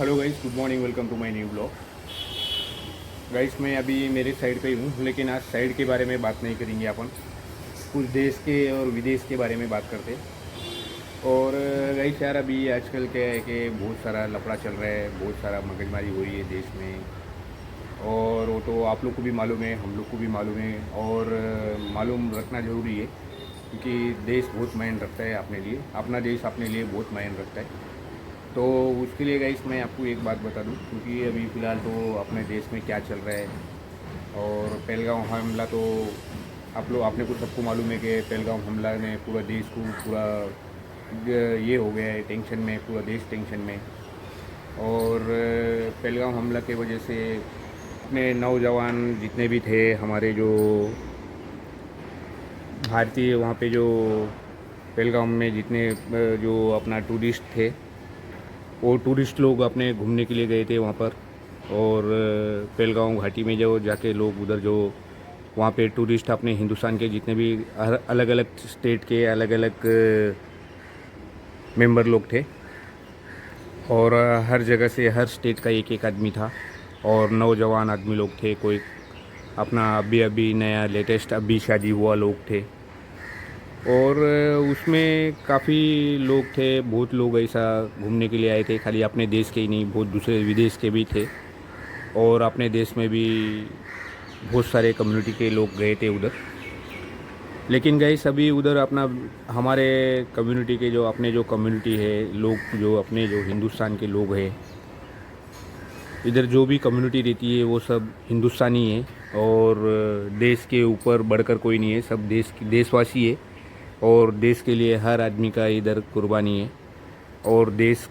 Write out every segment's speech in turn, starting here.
Hello guys, good morning, welcome to my new blog. Guys, मैं अभी मेरे side पे ही हूँ, लेकिन आज साइड के बारे में बात नहीं करेंगे। अपन कुछ देश के और विदेश के बारे में बात करते। और गाइस यार, अभी आजकल क्या है कि बहुत सारा लफड़ा चल रहा है, बहुत सारा मगजमारी हो रही है देश में। और वो तो आप लोग को भी मालूम है, हम लोग को भी मालूम है, और मालूम रखना ज़रूरी है, क्योंकि देश बहुत मायने रखता है अपने लिए, अपना देश अपने लिए बहुत मायने रखता है। तो उसके लिए गाइस मैं आपको एक बात बता दूं, क्योंकि अभी फ़िलहाल तो अपने देश में क्या चल रहा है। और पहलगाम हमला तो आपने को सबको मालूम है कि पहलगाम हमला ने पूरा देश को पूरा ये हो गया है टेंशन में, पूरा देश टेंशन में। और पहलगाम हमला की वजह से अपने नौजवान जितने भी थे हमारे, जो भारतीय वहाँ पे जो पहलगाम में जितने जो अपना टूरिस्ट थे, वो टूरिस्ट लोग अपने घूमने के लिए गए थे वहाँ पर। और पहलगाम घाटी में जो जाके लोग उधर जो वहाँ पे टूरिस्ट अपने हिंदुस्तान के जितने भी अलग अलग स्टेट के अलग अलग मेंबर लोग थे। और हर जगह से हर स्टेट का एक एक आदमी था, और नौजवान आदमी लोग थे। कोई अपना अभी अभी नया लेटेस्ट अभी शादी हुआ लोग थे। और उसमें काफ़ी लोग थे, बहुत लोग ऐसा घूमने के लिए आए थे, खाली अपने देश के ही नहीं, बहुत दूसरे विदेश के भी थे। और अपने देश में भी बहुत सारे कम्युनिटी के लोग गए थे उधर। लेकिन गए सभी उधर अपना हमारे कम्युनिटी के जो अपने जो कम्युनिटी है लोग, जो अपने जो हिंदुस्तान के लोग हैं, इधर जो भी कम्युनिटी रहती है वो सब हिंदुस्तानी है। और देश के ऊपर बढ़कर कोई नहीं है, सब देशवासी है। और देश के लिए हर आदमी का इधर कुर्बानी है। और देश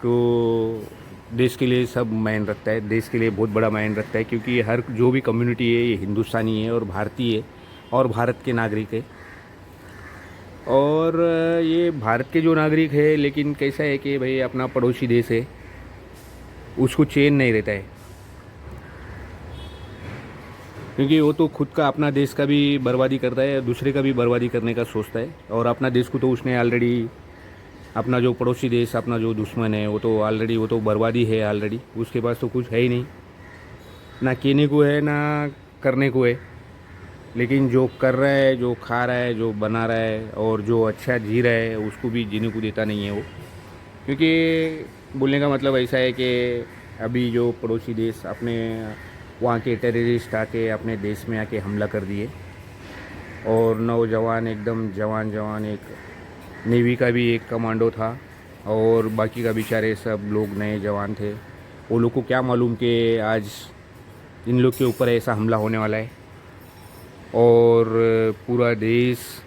के लिए सब मायने रखता है, देश के लिए बहुत बड़ा मायने रखता है, क्योंकि हर जो भी कम्युनिटी है ये हिंदुस्तानी है और भारतीय है और भारत के नागरिक है। और ये भारत के जो नागरिक है, लेकिन कैसा है कि भाई अपना पड़ोसी देश है, उसको चैन नहीं रहता है, क्योंकि वो तो खुद का अपना देश का भी बर्बादी करता है, दूसरे का भी बर्बादी करने का सोचता है। और अपना देश को तो उसने ऑलरेडी, अपना जो पड़ोसी देश, अपना जो दुश्मन है, वो तो ऑलरेडी, वो तो बर्बादी है ऑलरेडी, उसके पास तो कुछ है ही नहीं, ना कहने को है ना करने को है। लेकिन जो कर रहा है, जो खा रहा है, जो बना रहा है और जो अच्छा जी रहा है, उसको भी जीने को देता नहीं है वो। क्योंकि बोलने का मतलब ऐसा है कि अभी जो पड़ोसी देश अपने वहाँ के टेररिस्ट आके अपने देश में आके हमला कर दिए। और नौजवान एकदम जवान जवान, एक नेवी का भी एक कमांडो था, और बाकी का बेचारे सब लोग नए जवान थे। वो लोग को क्या मालूम कि आज इन लोग के ऊपर ऐसा हमला होने वाला है। और पूरा देश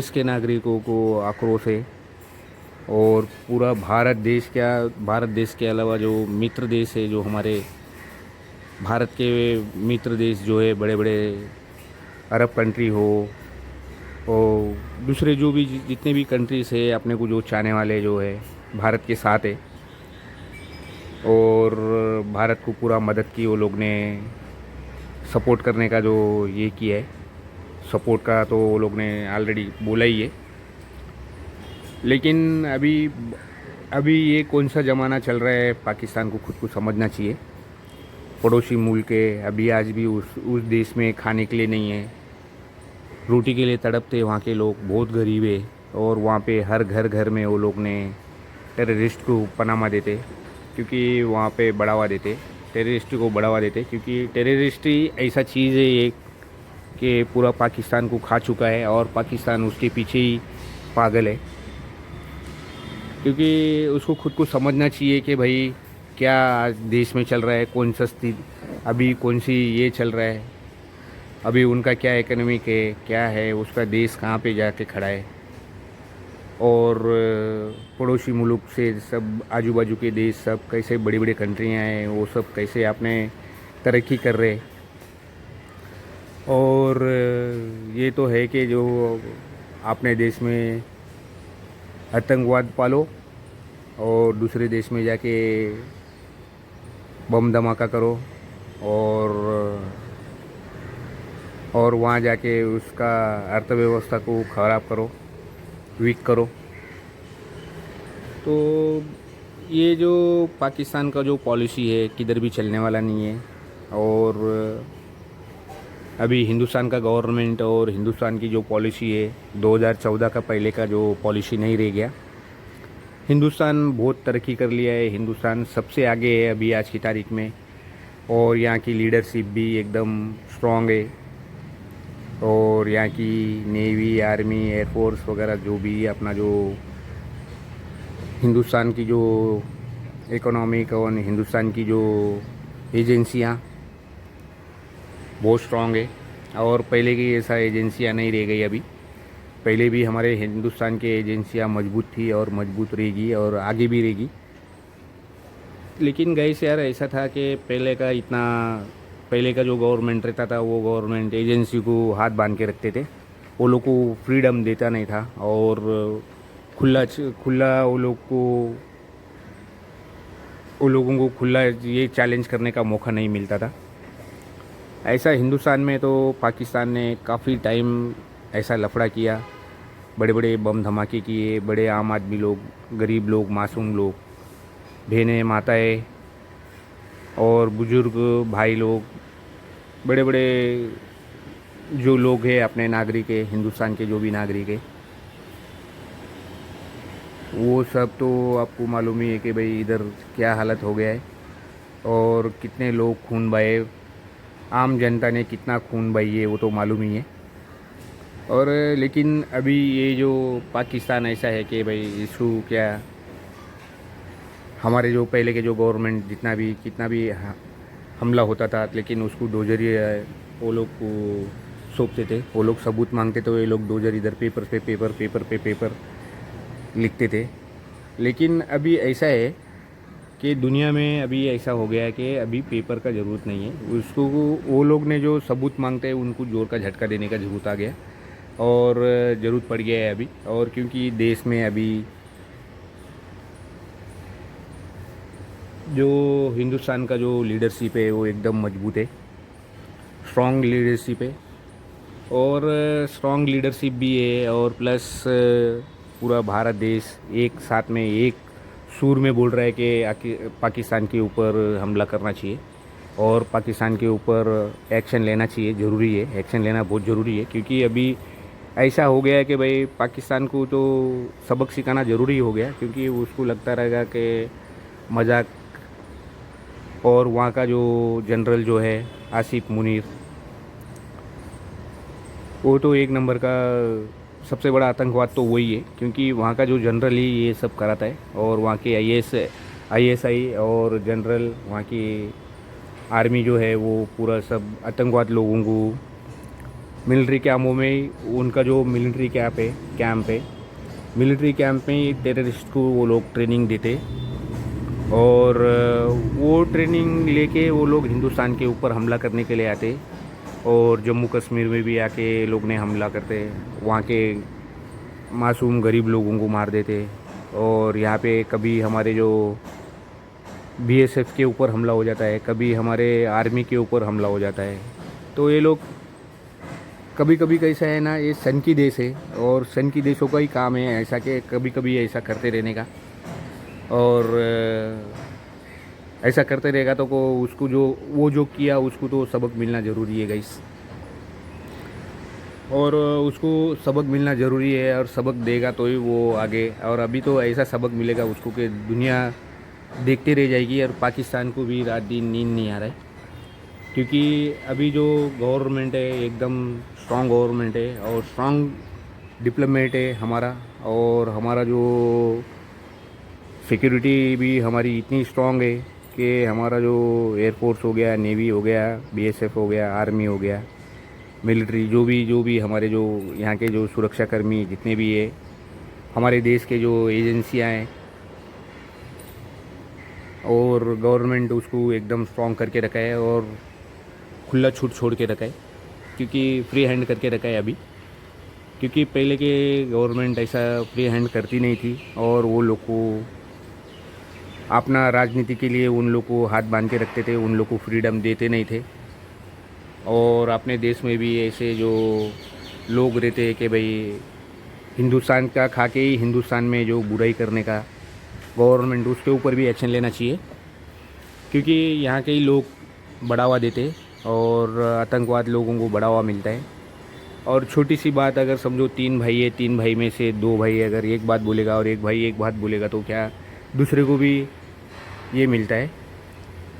के नागरिकों को आक्रोश है। और पूरा भारत देश के अलावा जो मित्र देश है, जो हमारे भारत के मित्र देश जो है, बड़े बड़े अरब कंट्री हो, और दूसरे जो भी जितने भी कंट्रीज़ है, अपने को जो चाहने वाले जो है भारत के साथ है। और भारत को पूरा मदद की वो लोग ने, सपोर्ट करने का जो ये किया है, सपोर्ट का तो वो लोग ने ऑलरेडी बोला ही है। लेकिन अभी अभी ये कौन सा ज़माना चल रहा है, पाकिस्तान को खुद को समझना चाहिए। पड़ोसी मुल्क है, अभी आज भी उस देश में खाने के लिए नहीं है, रोटी के लिए तड़पते वहाँ के लोग, बहुत गरीब है। और वहाँ पे हर घर घर में वो लोग ने टेररिस्ट को पनामा देते, क्योंकि वहाँ पे बढ़ावा देते, टेररिस्ट को बढ़ावा देते, क्योंकि टेररिस्ट ही ऐसा चीज़ है एक कि पूरा पाकिस्तान को खा चुका है, और पाकिस्तान उसके पीछे ही पागल है। क्योंकि उसको खुद को समझना चाहिए कि भाई क्या आज देश में चल रहा है, कौन सा स्थिति अभी कौन सी ये चल रहा है, अभी उनका क्या इकोनॉमिक है, क्या है, उसका देश कहाँ पे जाके खड़ा है। और पड़ोसी मुल्क से सब आजू बाजू के देश सब कैसे बड़ी बड़ी कंट्रियाँ हैं, वो सब कैसे अपने तरक्की कर रहे। और ये तो है कि जो अपने देश में आतंकवाद पालो, और दूसरे देश में जाके बम धमाका करो, और वहाँ जाके उसका अर्थव्यवस्था को ख़राब करो, वीक करो। तो ये जो पाकिस्तान का जो पॉलिसी है किधर भी चलने वाला नहीं है। और अभी हिंदुस्तान का गवर्नमेंट और हिंदुस्तान की जो पॉलिसी है 2014 का पहले का जो पॉलिसी नहीं रह गया। हिंदुस्तान बहुत तरक्की कर लिया है, हिंदुस्तान सबसे आगे है अभी आज की तारीख में। और यहाँ की लीडरशिप भी एकदम स्ट्रॉन्ग है। और यहाँ की नेवी, आर्मी, एयरफोर्स वगैरह जो भी अपना जो हिंदुस्तान की जो इकोनॉमिक और हिंदुस्तान की जो एजेंसियाँ बहुत स्ट्रॉन्ग है। और पहले की ऐसा एजेंसियाँ नहीं रह गई अभी। पहले भी हमारे हिंदुस्तान की एजेंसियाँ मजबूत थी और मजबूत रहेगी और आगे भी रहेगी। लेकिन गैस यार ऐसा था कि पहले का जो गवर्नमेंट रहता था वो गवर्नमेंट एजेंसी को हाथ बांध के रखते थे। वो लोग को फ्रीडम देता नहीं था और खुला खुला वो लोगों को खुला ये चैलेंज करने का मौका नहीं मिलता था। ऐसा हिंदुस्तान में तो पाकिस्तान ने काफ़ी टाइम ऐसा लफड़ा किया, बड़े बड़े बम धमाके किए, बड़े आम आदमी लोग, गरीब लोग, मासूम लोग, बहनें, माताएं और बुज़ुर्ग भाई लोग, बड़े बड़े जो लोग हैं अपने नागरिक है, हिंदुस्तान के जो भी नागरिक है, वो सब तो आपको मालूम ही है कि भाई इधर क्या हालत हो गया है और कितने लोग खून बहाए, आम जनता ने कितना खून बहाई है वो तो मालूम ही है। और लेकिन अभी ये जो पाकिस्तान ऐसा है कि भाई इसको क्या, हमारे जो पहले के जो गवर्नमेंट कितना भी हमला होता था लेकिन उसको डोजर वो लोग को सौंपते थे। वो लोग सबूत मांगते तो ये लोग डोजर इधर पेपर लिखते थे। लेकिन अभी ऐसा है कि दुनिया में अभी ऐसा हो गया है कि अभी पेपर का ज़रूरत नहीं है उसको। वो लोग ने जो सबूत मांगते हैं उनको जोर का झटका देने का ज़रूरत आ गया और ज़रूरत पड़ गया है अभी। और क्योंकि देश में अभी जो हिंदुस्तान का जो लीडरशिप है वो एकदम मजबूत है, स्ट्रॉन्ग लीडरशिप है। और स्ट्रॉन्ग लीडरशिप भी है और प्लस पूरा भारत देश एक साथ में एक सूर में बोल रहा है कि पाकिस्तान के ऊपर हमला करना चाहिए और पाकिस्तान के ऊपर एक्शन लेना चाहिए। ज़रूरी है, एक्शन लेना बहुत ज़रूरी है क्योंकि अभी ऐसा हो गया है कि भाई पाकिस्तान को तो सबक सिखाना ज़रूरी हो गया क्योंकि उसको लगता रहेगा कि मजाक। और वहाँ का जो जनरल जो है आसिफ मुनीर, वो तो एक नंबर का सबसे बड़ा आतंकवाद तो वही है क्योंकि वहाँ का जो जनरल ही ये सब कराता है। और वहाँ के आईएसआई और जनरल, वहाँ की आर्मी जो है वो पूरा सब आतंकवाद लोगों को मिलिट्री कैम्पों में, उनका जो मिलिट्री कैंप में टेररिस्ट को वो लोग ट्रेनिंग देते और वो ट्रेनिंग लेके वो लोग हिंदुस्तान के ऊपर हमला करने के लिए आते। और जम्मू कश्मीर में भी आके लोग ने हमला करते, वहाँ के मासूम गरीब लोगों को मार देते। और यहाँ पे कभी हमारे जो बीएसएफ के ऊपर हमला हो जाता है, कभी हमारे आर्मी के ऊपर हमला हो जाता है। तो ये लोग कभी कभी कैसा है ना, ये सन की देश है और सन की देशों का ही काम है ऐसा कि कभी कभी ऐसा करते रहने का। और ऐसा करते रहेगा तो उसको जो किया उसको तो सबक मिलना ज़रूरी है गाइस। और उसको सबक मिलना ज़रूरी है और सबक देगा तो ही वो आगे। और अभी तो ऐसा सबक मिलेगा उसको कि दुनिया देखते रह जाएगी और पाकिस्तान को भी रात दिन नींद नहीं आ रहा है क्योंकि अभी जो गवर्नमेंट है एकदम स्ट्रॉन्ग गवर्नमेंट है और स्ट्रॉन्ग डिप्लोमेट है हमारा। और हमारा जो सिक्योरिटी भी हमारी इतनी स्ट्रॉन्ग है कि हमारा जो एयरफोर्स हो गया, नेवी हो गया, बीएसएफ हो गया, आर्मी हो गया, मिलिट्री, जो भी हमारे जो यहाँ के जो सुरक्षाकर्मी जितने भी है, हमारे देश के जो एजेंसियाँ हैं और गवर्नमेंट उसको एकदम स्ट्रॉन्ग करके रखा है और खुला छूट छोड़ के रखा है क्योंकि फ्री हैंड करके रखा है अभी। क्योंकि पहले के गवर्नमेंट ऐसा फ्री हैंड करती नहीं थी और वो लोग को अपना राजनीति के लिए उन लोग को हाथ बांध के रखते थे, उन लोग को फ्रीडम देते नहीं थे। और अपने देश में भी ऐसे जो लोग रहते हैं कि भाई हिंदुस्तान का खा के ही हिंदुस्तान में जो बुराई करने का गवर्नमेंट उसके ऊपर भी एक्शन लेना चाहिए, क्योंकि यहाँ के ही लोग बढ़ावा देते और आतंकवाद लोगों को बढ़ावा मिलता है। और छोटी सी बात, अगर समझो 3 भाई है, 3 भाई में से 2 भाई अगर एक बात बोलेगा और एक भाई एक बात बोलेगा तो क्या दूसरे को भी ये मिलता है,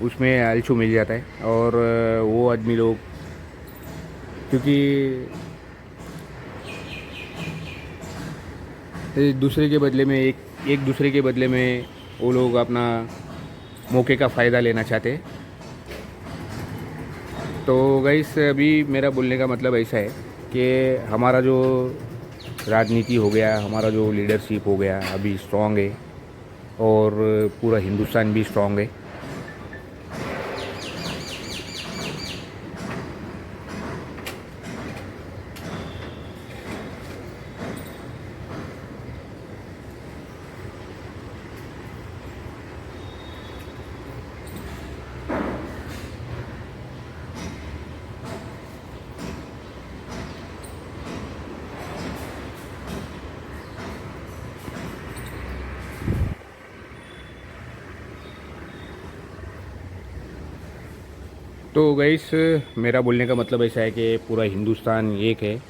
उसमें आलचू मिल जाता है। और वो आदमी लोग, क्योंकि दूसरे के बदले में एक दूसरे के बदले में वो लोग अपना मौके का फ़ायदा लेना चाहते हैं। तो गाइस अभी मेरा बोलने का मतलब ऐसा है कि हमारा जो राजनीति हो गया, हमारा जो लीडरशिप हो गया अभी स्ट्रॉन्ग है और पूरा हिंदुस्तान भी स्ट्रॉन्ग है। तो गाइस मेरा बोलने का मतलब ऐसा है कि पूरा हिंदुस्तान एक है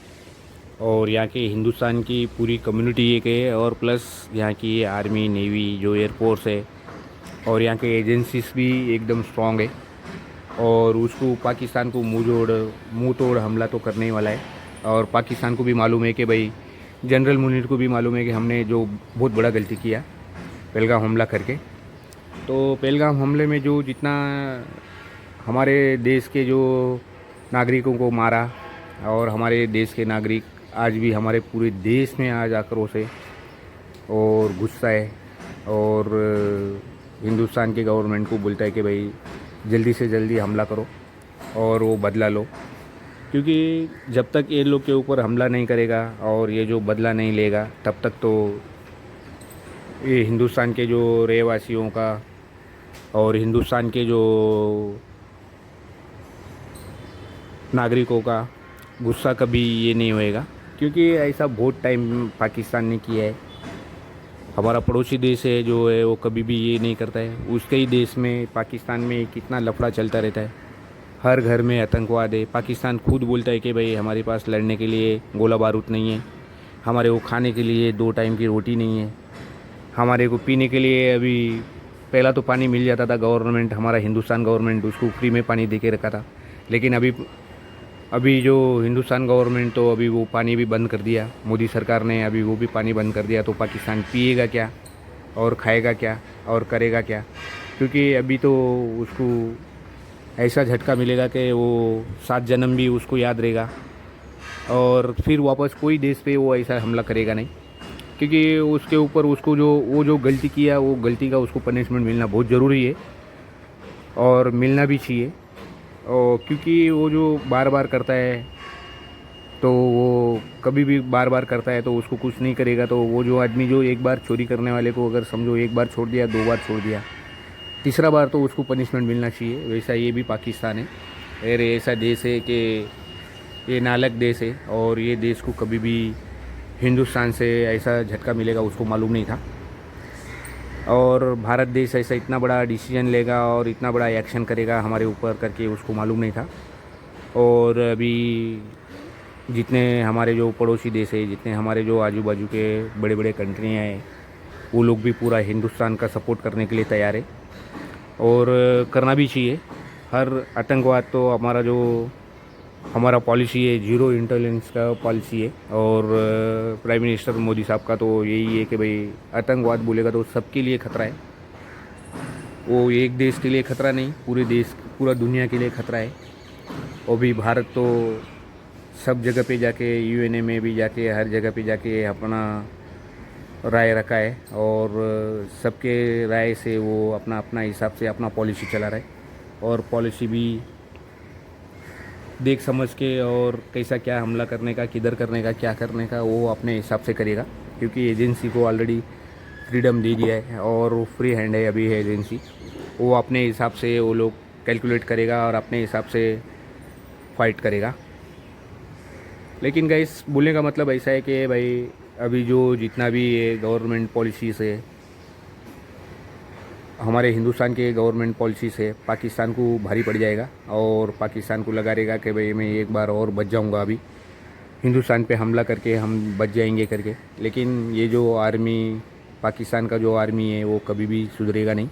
और यहाँ के हिंदुस्तान की पूरी कम्युनिटी एक है, और प्लस यहाँ की आर्मी, नेवी, जो एयरफोर्स है और यहाँ के एजेंसीज भी एकदम स्ट्रॉन्ग है। और उसको पाकिस्तान को मुंह तोड़ हमला तो करने ही वाला है। और पाकिस्तान को भी मालूम है कि भाई, जनरल मुनीर को भी मालूम है कि हमने जो बहुत बड़ा गलती किया पहलगाम हमला करके। तो पहलगाम हमले में जो जितना हमारे देश के जो नागरिकों को मारा, और हमारे देश के नागरिक आज भी हमारे पूरे देश में आज आक्रोश है और गुस्सा है, और हिंदुस्तान के गवर्नमेंट को बोलता है कि भाई जल्दी से जल्दी हमला करो और वो बदला लो। क्योंकि जब तक ये लोग के ऊपर हमला नहीं करेगा और ये जो बदला नहीं लेगा, तब तक तो ये हिंदुस्तान के जो रहवासियों का और हिंदुस्तान के जो नागरिकों का गुस्सा कभी ये नहीं होएगा। क्योंकि ऐसा बहुत टाइम पाकिस्तान ने किया है। हमारा पड़ोसी देश है जो है वो कभी भी ये नहीं करता है। उसके ही देश में, पाकिस्तान में कितना लफड़ा चलता रहता है, हर घर में आतंकवाद है। पाकिस्तान खुद बोलता है कि भाई हमारे पास लड़ने के लिए गोला बारूद नहीं है, हमारे को खाने के लिए 2 टाइम की रोटी नहीं है, हमारे को पीने के लिए अभी पहला तो पानी मिल जाता था, गवर्नमेंट, हमारा हिंदुस्तान गवर्नमेंट उसको फ्री में पानी दे के रखा था। लेकिन अभी जो हिंदुस्तान गवर्नमेंट तो अभी वो पानी भी बंद कर दिया, मोदी सरकार ने अभी वो भी पानी बंद कर दिया। तो पाकिस्तान पिएगा क्या और खाएगा क्या और करेगा क्या? क्योंकि अभी तो उसको ऐसा झटका मिलेगा कि वो 7 जन्म भी उसको याद रहेगा और फिर वापस कोई देश पे वो ऐसा हमला करेगा नहीं। क्योंकि उसके ऊपर उसको वो जो गलती किया, वो गलती का उसको पनिशमेंट मिलना बहुत ज़रूरी है और मिलना भी चाहिए। और क्योंकि वो जो बार बार करता है, तो वो कभी भी बार बार करता है तो उसको कुछ नहीं करेगा। तो वो जो आदमी जो एक बार चोरी करने वाले को अगर समझो एक बार छोड़ दिया, 2 बार छोड़ दिया, तीसरा बार तो उसको पनिशमेंट मिलना चाहिए। वैसा ये भी पाकिस्तान है, और ऐसा देश है कि ये नालायक देश है और ये देश को कभी भी हिंदुस्तान से ऐसा झटका मिलेगा उसको मालूम नहीं था। और भारत देश ऐसा इतना बड़ा डिसीजन लेगा और इतना बड़ा एक्शन करेगा हमारे ऊपर करके उसको मालूम नहीं था। और अभी जितने हमारे जो पड़ोसी देश है, जितने हमारे जो आजू बाजू के बड़े बड़े कंट्रियाँ हैं, वो लोग भी पूरा हिंदुस्तान का सपोर्ट करने के लिए तैयार है और करना भी चाहिए। हर आतंकवाद तो हमारा पॉलिसी है, जीरो इंटॉलरेंस का पॉलिसी है। और प्राइम मिनिस्टर मोदी साहब का तो यही है कि भाई आतंकवाद बोलेगा तो सबके लिए खतरा है। वो एक देश के लिए खतरा नहीं, पूरा दुनिया के लिए खतरा है। और भी भारत तो सब जगह पे जाके, यूएनए में भी जाके, हर जगह पे जाके अपना राय रखा है और सबके राय से वो अपना अपना हिसाब से अपना पॉलिसी चला रहा है। और पॉलिसी भी देख समझ के और कैसा क्या हमला करने का, किधर करने का, क्या करने का, वो अपने हिसाब से करेगा। क्योंकि एजेंसी को ऑलरेडी फ्रीडम दे दिया है और वो फ्री हैंड है अभी है एजेंसी। वो अपने हिसाब से वो लोग कैलकुलेट करेगा और अपने हिसाब से फाइट करेगा। लेकिन गाइस बोलने का मतलब ऐसा है कि भाई अभी जो जितना भी गवर्नमेंट पॉलिसीज़ है हमारे हिंदुस्तान के गवर्नमेंट पॉलिसी से पाकिस्तान को भारी पड़ जाएगा और पाकिस्तान को लगा रहेगा कि भाई मैं एक बार और बच जाऊंगा, अभी हिंदुस्तान पे हमला करके हम बच जाएंगे करके। लेकिन ये जो आर्मी, पाकिस्तान का जो आर्मी है वो कभी भी सुधरेगा नहीं,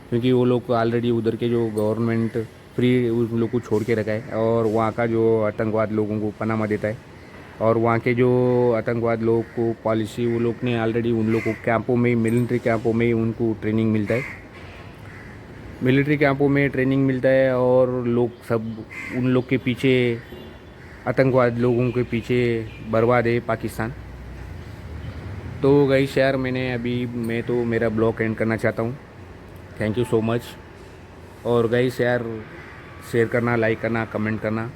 क्योंकि वो लोग ऑलरेडी उधर के जो गवर्नमेंट फ्री उन लोग को छोड़ के रखा है और वहाँ का जो आतंकवाद लोगों को पनामा देता है। और वहाँ के जो आतंकवाद लोगों को पॉलिसी, वो लोग ने ऑलरेडी उन लोग को कैंपों में, मिलिट्री कैंपों में उनको ट्रेनिंग मिलता है, मिलिट्री कैंपों में ट्रेनिंग मिलता है। और लोग सब उन लोग के पीछे, आतंकवाद लोगों के पीछे बर्बाद है पाकिस्तान। तो गाइस यार, मैं तो मेरा ब्लॉग एंड करना चाहता हूँ। Thank you so much. और गाइस यार, शेयर करना, लाइक करना, कमेंट करना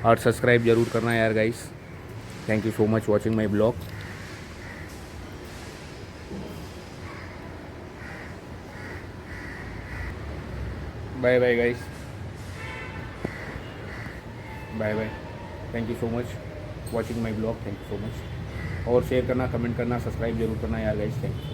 और सब्सक्राइब ज़रूर करना यार guys. Thank you so much watching my blog. Bye bye guys, bye bye. Thank you so much watching my blog. Thank you so much. और शेयर करना, कमेंट करना, सब्सक्राइब जरूर करना यार गाइस। Thank you.